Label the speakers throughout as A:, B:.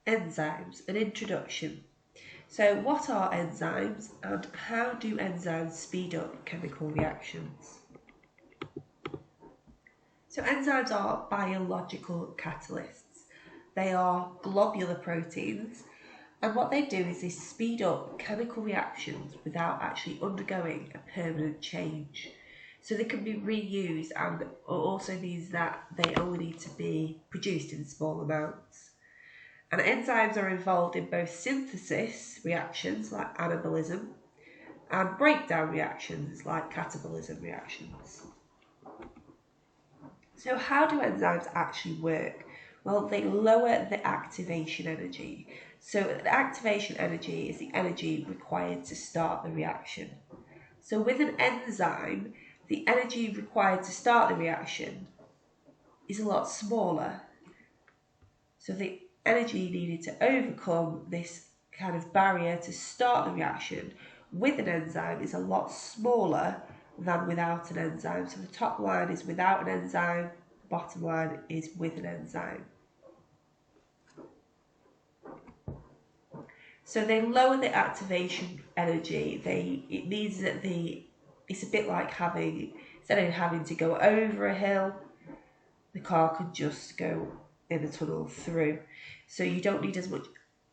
A: Enzymes, an introduction. So what are enzymes and how do enzymes speed up chemical reactions? So enzymes are biological catalysts. They are globular proteins, and what they do is they speed up chemical reactions without actually undergoing a permanent change. So they can be reused, and it also means that they only need to be produced in small amounts. And enzymes are involved in both synthesis reactions like anabolism and breakdown reactions like catabolism reactions. So how do enzymes actually work? Well, they lower the activation energy. So the activation energy is the energy required to start the reaction. So with an enzyme, the energy required to start the reaction is a lot smaller. So the energy needed to overcome this kind of barrier to start the reaction with an enzyme is a lot smaller than without an enzyme. So the top line is without an enzyme, the bottom line is with an enzyme. So they lower the activation energy. It means that it's a bit like instead of having to go over a hill, the car could just go in a tunnel through. So you don't need as much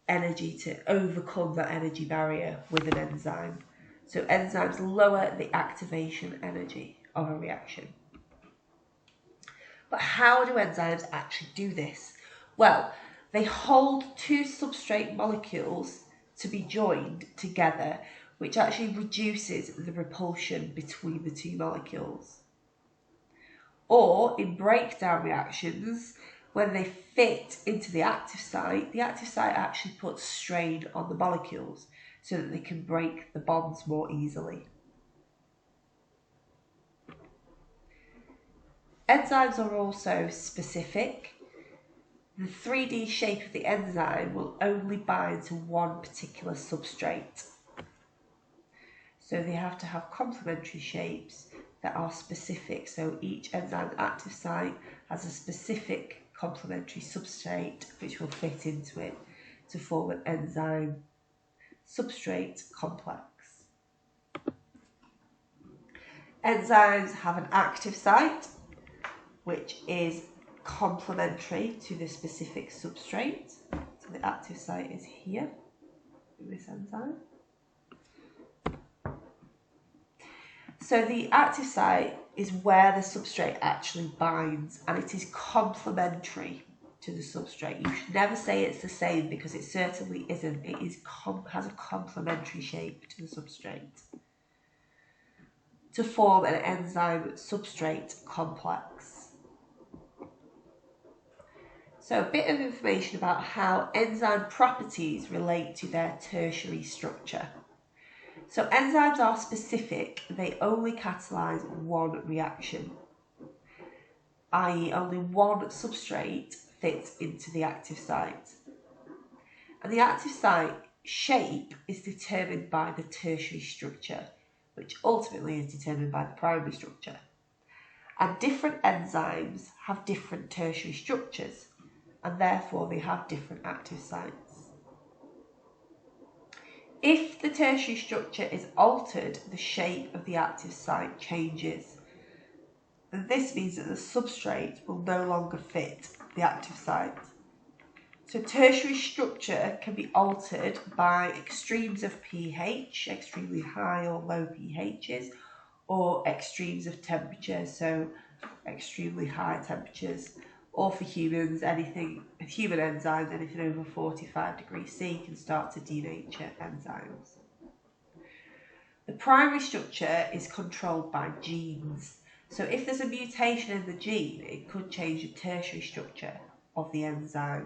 A: energy to overcome that energy barrier with an enzyme. So enzymes lower the activation energy of a reaction. But how do enzymes actually do this? Well, they hold two substrate molecules to be joined together, which actually reduces the repulsion between the two molecules. Or in breakdown reactions, when they fit into the active site actually puts strain on the molecules so that they can break the bonds more easily. Enzymes are also specific. The 3D shape of the enzyme will only bind to one particular substrate. So they have to have complementary shapes that are specific. So each enzyme's active site has a specific complementary substrate which will fit into it to form an enzyme substrate complex. Enzymes have an active site which is complementary to the specific substrate. So the active site is here in this enzyme. So the active site is where the substrate actually binds, and it is complementary to the substrate. You should never say it's the same because it certainly isn't. It has a complementary shape to the substrate to form an enzyme substrate complex. So a bit of information about how enzyme properties relate to their tertiary structure. So enzymes are specific, they only catalyse one reaction, i.e. only one substrate fits into the active site. And the active site shape is determined by the tertiary structure, which ultimately is determined by the primary structure. And different enzymes have different tertiary structures, and therefore they have different active sites. If the tertiary structure is altered, the shape of the active site changes. And this means that the substrate will no longer fit the active site. So tertiary structure can be altered by extremes of pH, extremely high or low pHs, or extremes of temperature, so extremely high temperatures, or for humans, human enzymes, anything over 45 degrees C can start to denature enzymes. The primary structure is controlled by genes. So if there's a mutation in the gene, it could change the tertiary structure of the enzyme.